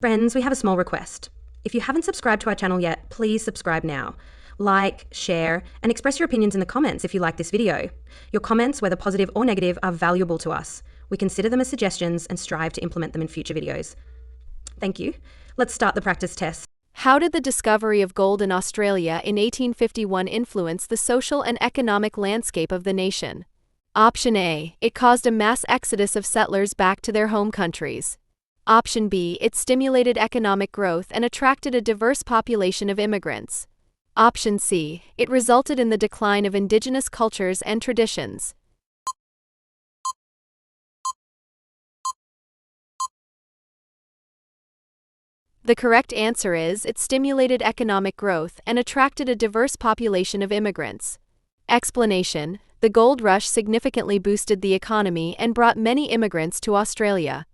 Friends, we have a small request. If you haven't subscribed to our channel yet, please subscribe now. Like, share, and express your opinions in the comments if you like this video. Your comments, whether positive or negative, are valuable to us. We consider them as suggestions and strive to implement them in future videos. Thank you. Let's start the practice test. How did the discovery of gold in Australia in 1851 influence the social and economic landscape of the nation? Option A. It caused a mass exodus of settlers back to their home countries. Option B. It stimulated economic growth and attracted a diverse population of immigrants. Option C. It resulted in the decline of indigenous cultures and traditions. The correct answer is, it stimulated economic growth and attracted a diverse population of immigrants. Explanation: the gold rush significantly boosted the economy and brought many immigrants to Australia.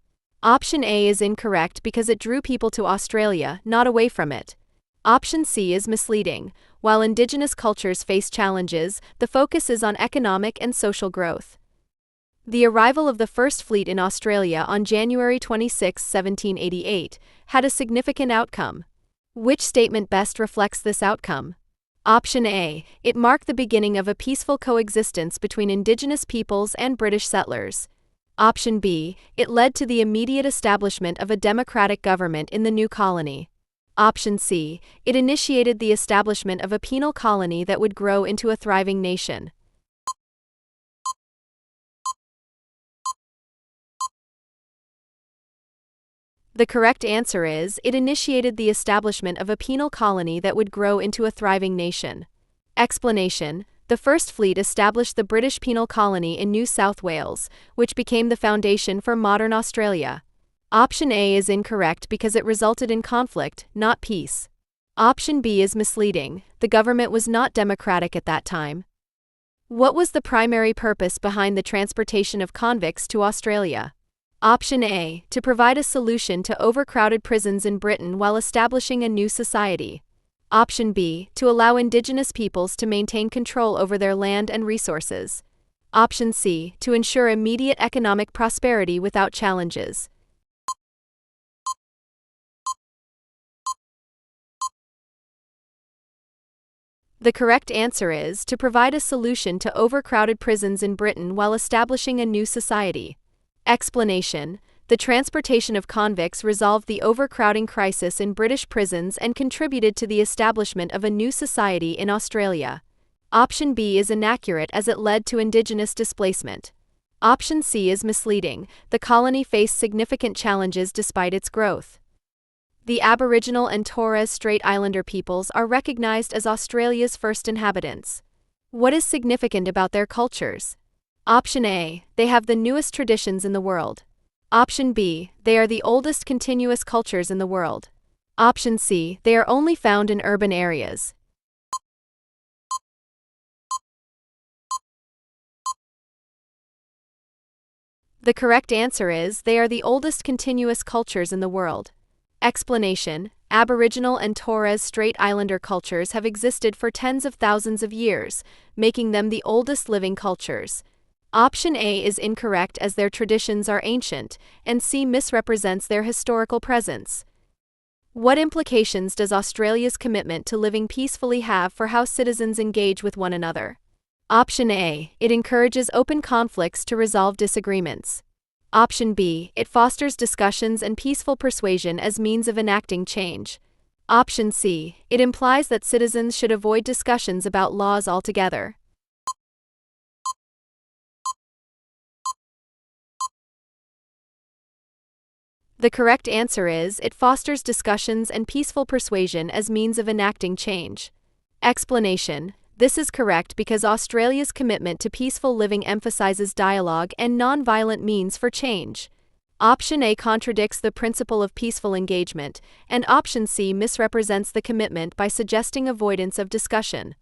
Option A is incorrect because it drew people to Australia, not away from it. Option C is misleading. While indigenous cultures face challenges, the focus is on economic and social growth. The arrival of the first fleet in Australia on January 26, 1788, had a significant outcome. Which statement best reflects this outcome? Option A. It marked the beginning of a peaceful coexistence between Indigenous peoples and British settlers. Option B. It led to the immediate establishment of a democratic government in the new colony. Option C. It initiated the establishment of a penal colony that would grow into a thriving nation. The correct answer is, it initiated the establishment of a penal colony that would grow into a thriving nation. Explanation: the first fleet established the British penal colony in New South Wales, which became the foundation for modern Australia. Option A is incorrect because it resulted in conflict, not peace. Option B is misleading. The government was not democratic at that time. What was the primary purpose behind the transportation of convicts to Australia? Option A. To provide a solution to overcrowded prisons in Britain while establishing a new society. Option B. To allow Indigenous peoples to maintain control over their land and resources. Option C. To ensure immediate economic prosperity without challenges. The correct answer is, to provide a solution to overcrowded prisons in Britain while establishing a new society. Explanation: the transportation of convicts resolved the overcrowding crisis in British prisons and contributed to the establishment of a new society in Australia. Option B is inaccurate as it led to Indigenous displacement. Option C is misleading. The colony faced significant challenges despite its growth. The Aboriginal and Torres Strait Islander peoples are recognized as Australia's first inhabitants. What is significant about their cultures? Option A. They have the newest traditions in the world. Option B. They are the oldest continuous cultures in the world. Option C. They are only found in urban areas. The correct answer is, they are the oldest continuous cultures in the world. Explanation: Aboriginal and Torres Strait Islander cultures have existed for tens of thousands of years, making them the oldest living cultures. Option A is incorrect as their traditions are ancient, and C misrepresents their historical presence. What implications does Australia's commitment to living peacefully have for how citizens engage with one another? Option A. It encourages open conflicts to resolve disagreements. Option B. It fosters discussions and peaceful persuasion as means of enacting change. Option C. It implies that citizens should avoid discussions about laws altogether. The correct answer is, it fosters discussions and peaceful persuasion as means of enacting change. Explanation: this is correct because Australia's commitment to peaceful living emphasizes dialogue and non-violent means for change. Option A contradicts the principle of peaceful engagement, and Option C misrepresents the commitment by suggesting avoidance of discussion.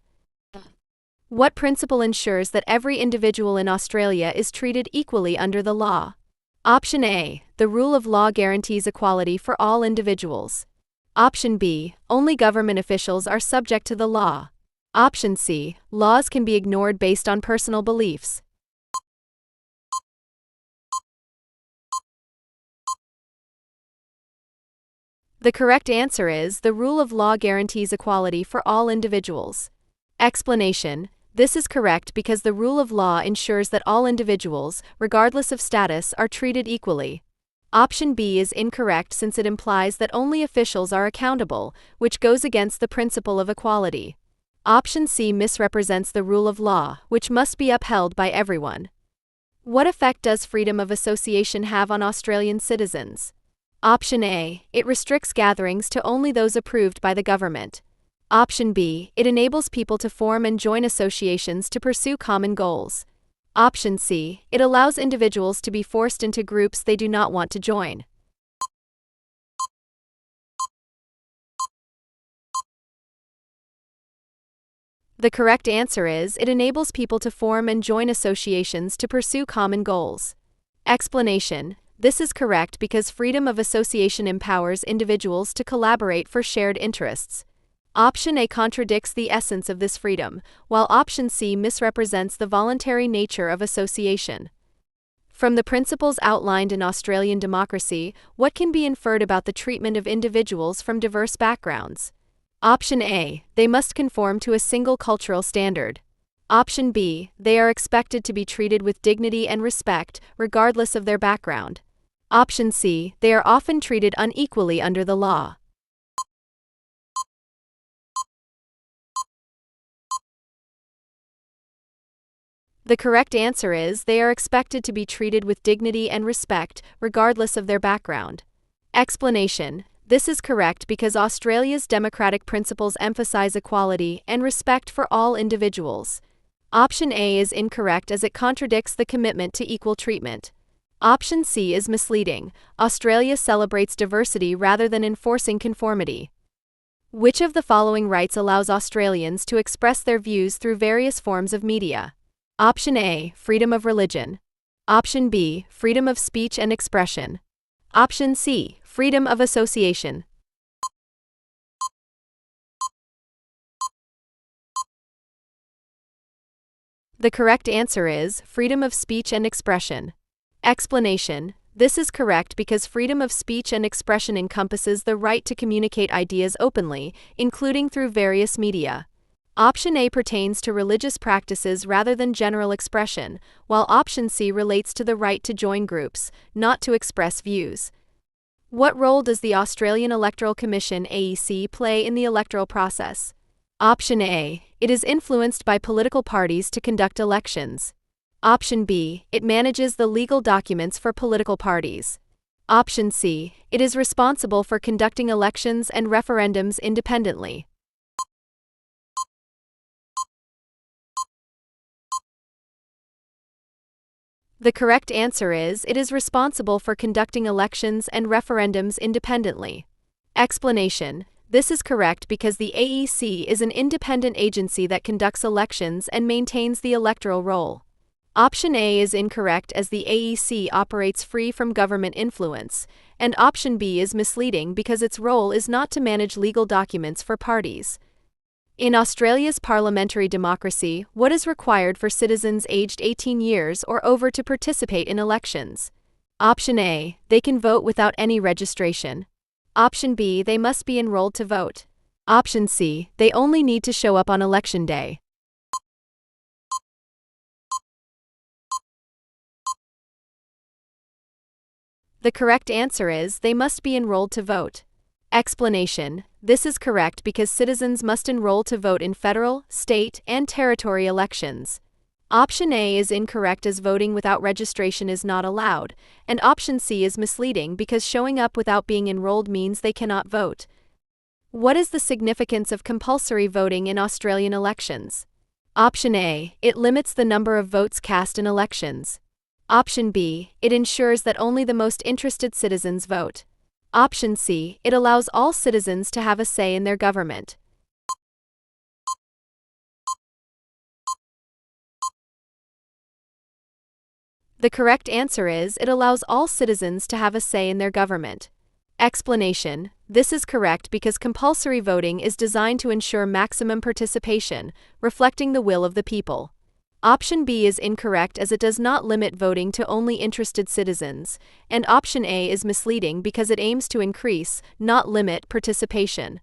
What principle ensures that every individual in Australia is treated equally under the law? Option A. The rule of law guarantees equality for all individuals. Option B. Only government officials are subject to the law. Option C. Laws can be ignored based on personal beliefs. The correct answer is the rule of law guarantees equality for all individuals. Explanation: this is correct because the rule of law ensures that all individuals, regardless of status, are treated equally. Option B is incorrect since it implies that only officials are accountable, which goes against the principle of equality. Option C misrepresents the rule of law, which must be upheld by everyone. What effect does freedom of association have on Australian citizens? Option A: it restricts gatherings to only those approved by the government. Option B: it enables people to form and join associations to pursue common goals. Option C: it allows individuals to be forced into groups they do not want to join. The correct answer is it enables people to form and join associations to pursue common goals. Explanation: this is correct because freedom of association empowers individuals to collaborate for shared interests. Option A contradicts the essence of this freedom, while Option C misrepresents the voluntary nature of association. From the principles outlined in Australian democracy, what can be inferred about the treatment of individuals from diverse backgrounds? Option A: they must conform to a single cultural standard. Option B: they are expected to be treated with dignity and respect, regardless of their background. Option C: they are often treated unequally under the law. The correct answer is they are expected to be treated with dignity and respect, regardless of their background. Explanation: this is correct because Australia's democratic principles emphasize equality and respect for all individuals. Option A is incorrect as it contradicts the commitment to equal treatment. Option C is misleading. Australia celebrates diversity rather than enforcing conformity. Which of the following rights allows Australians to express their views through various forms of media? Option A: freedom of religion. Option B: freedom of speech and expression. Option C: freedom of association. The correct answer is freedom of speech and expression. Explanation: this is correct because freedom of speech and expression encompasses the right to communicate ideas openly, including through various media. Option A pertains to religious practices rather than general expression, while Option C relates to the right to join groups, not to express views. What role does the Australian Electoral Commission (AEC) play in the electoral process? Option A: it is influenced by political parties to conduct elections. Option B: it manages the legal documents for political parties. Option C: it is responsible for conducting elections and referendums independently. The correct answer is it is responsible for conducting elections and referendums independently. Explanation: this is correct because the AEC is an independent agency that conducts elections and maintains the electoral roll. Option A is incorrect as the AEC operates free from government influence, and Option B is misleading because its role is not to manage legal documents for parties. In Australia's parliamentary democracy, what is required for citizens aged 18 years or over to participate in elections? Option A: they can vote without any registration. Option B: they must be enrolled to vote. Option C: they only need to show up on election day. The correct answer is they must be enrolled to vote. Explanation: this is correct because citizens must enroll to vote in federal, state, and territory elections. Option A is incorrect as voting without registration is not allowed, and Option C is misleading because showing up without being enrolled means they cannot vote. What is the significance of compulsory voting in Australian elections? Option A: it limits the number of votes cast in elections. Option B: it ensures that only the most interested citizens vote. Option C: it allows all citizens to have a say in their government. The correct answer is it allows all citizens to have a say in their government. Explanation: this is correct because compulsory voting is designed to ensure maximum participation, reflecting the will of the people. Option B is incorrect as it does not limit voting to only interested citizens, and option A is misleading because it aims to increase, not limit, participation.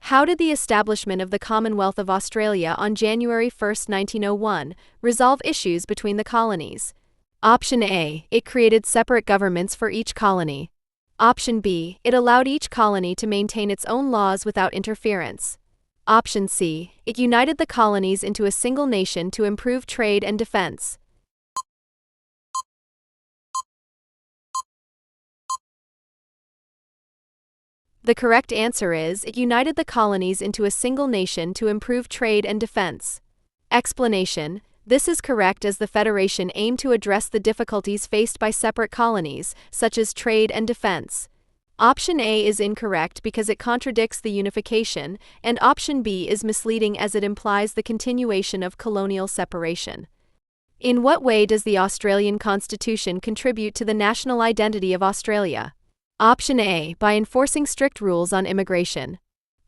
How did the establishment of the Commonwealth of Australia on January 1, 1901, resolve issues between the colonies? Option A, it created separate governments for each colony. Option B, it allowed each colony to maintain its own laws without interference. Option C, it united the colonies into a single nation to improve trade and defense. The correct answer is, it united the colonies into a single nation to improve trade and defense. Explanation: this is correct as the Federation aimed to address the difficulties faced by separate colonies, such as trade and defense. Option A is incorrect because it contradicts the unification, and option B is misleading as it implies the continuation of colonial separation. In what way does the Australian Constitution contribute to the national identity of Australia? Option A, by enforcing strict rules on immigration.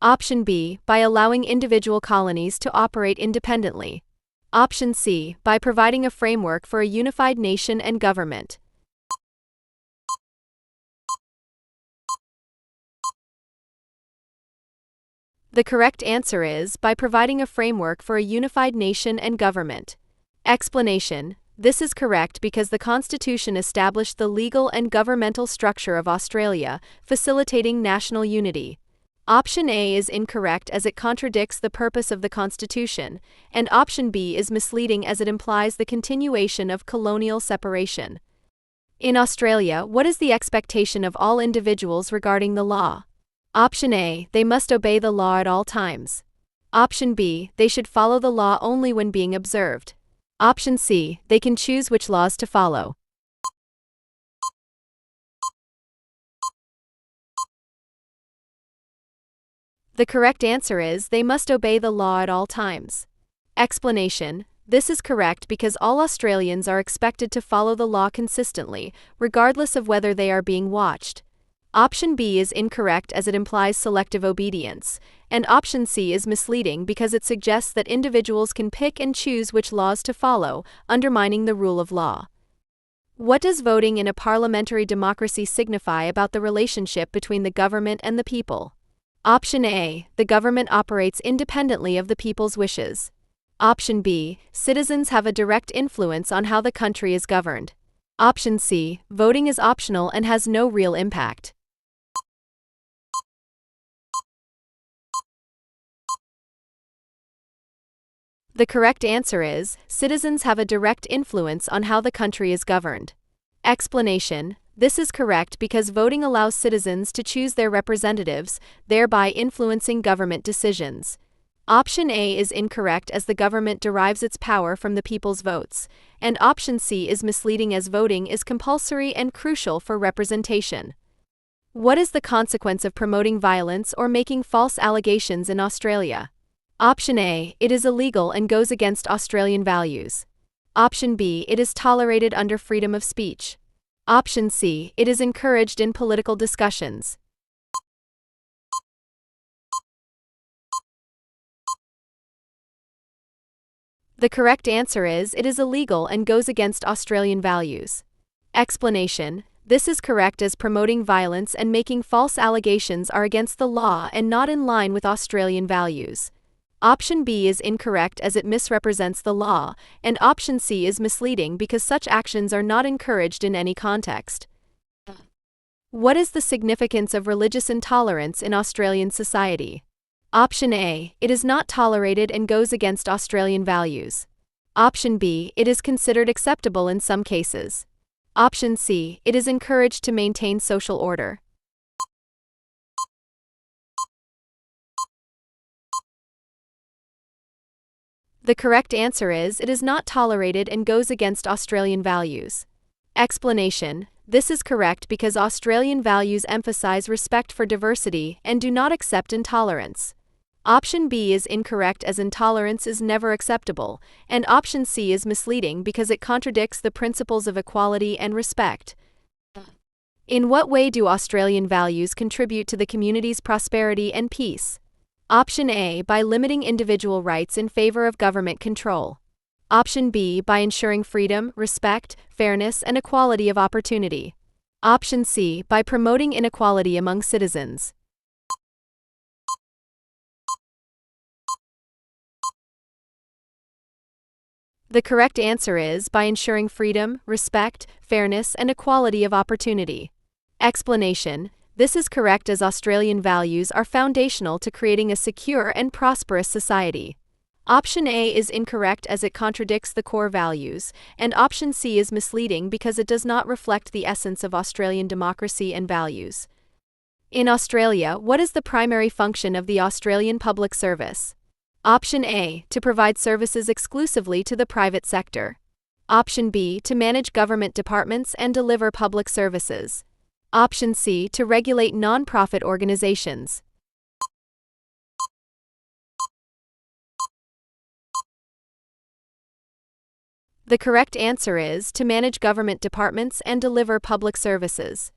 Option B, by allowing individual colonies to operate independently. Option C, by providing a framework for a unified nation and government. The correct answer is, by providing a framework for a unified nation and government. Explanation: this is correct because the Constitution established the legal and governmental structure of Australia, facilitating national unity. Option A is incorrect as it contradicts the purpose of the Constitution, and option B is misleading as it implies the continuation of colonial separation. In Australia, what is the expectation of all individuals regarding the law? Option A, they must obey the law at all times. Option B, they should follow the law only when being observed. Option C, they can choose which laws to follow. The correct answer is, they must obey the law at all times. Explanation: this is correct because all Australians are expected to follow the law consistently, regardless of whether they are being watched. Option B is incorrect as it implies selective obedience, and option C is misleading because it suggests that individuals can pick and choose which laws to follow, undermining the rule of law. What does voting in a parliamentary democracy signify about the relationship between the government and the people? Option A, the government operates independently of the people's wishes. Option B, citizens have a direct influence on how the country is governed. Option C, voting is optional and has no real impact. The correct answer is, citizens have a direct influence on how the country is governed. Explanation: this is correct because voting allows citizens to choose their representatives, thereby influencing government decisions. Option A is incorrect as the government derives its power from the people's votes, and option C is misleading as voting is compulsory and crucial for representation. What is the consequence of promoting violence or making false allegations in Australia? Option A, it is illegal and goes against Australian values. Option B, it is tolerated under freedom of speech. Option C, it is encouraged in political discussions. The correct answer is, it is illegal and goes against Australian values. Explanation: this is correct as promoting violence and making false allegations are against the law and not in line with Australian values. Option B is incorrect as it misrepresents the law, and option C is misleading because such actions are not encouraged in any context. What is the significance of religious intolerance in Australian society? Option A, it is not tolerated and goes against Australian values. Option B, it is considered acceptable in some cases. Option C, it is encouraged to maintain social order. The correct answer is, it is not tolerated and goes against Australian values. Explanation: this is correct because Australian values emphasize respect for diversity and do not accept intolerance. Option B is incorrect as intolerance is never acceptable, and option C is misleading because it contradicts the principles of equality and respect. In what way do Australian values contribute to the community's prosperity and peace? Option A, by limiting individual rights in favor of government control. Option B, by ensuring freedom, respect, fairness, and equality of opportunity. Option C, by promoting inequality among citizens. The correct answer is by ensuring freedom, respect, fairness, and equality of opportunity. Explanation: this is correct as Australian values are foundational to creating a secure and prosperous society. Option A is incorrect as it contradicts the core values, and option C is misleading because it does not reflect the essence of Australian democracy and values. In Australia, what is the primary function of the Australian Public Service? Option A, to provide services exclusively to the private sector. Option B, to manage government departments and deliver public services. Option C, to regulate non-profit organizations. The correct answer is to manage government departments and deliver public services.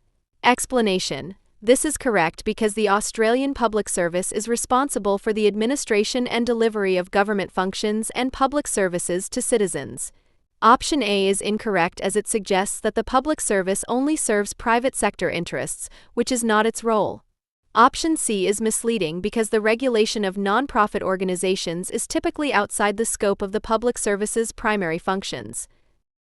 Explanation: this is correct because the Australian Public Service is responsible for the administration and delivery of government functions and public services to citizens. Option A is incorrect as it suggests that the public service only serves private sector interests, which is not its role. Option C is misleading because the regulation of non-profit organizations is typically outside the scope of the public service's primary functions.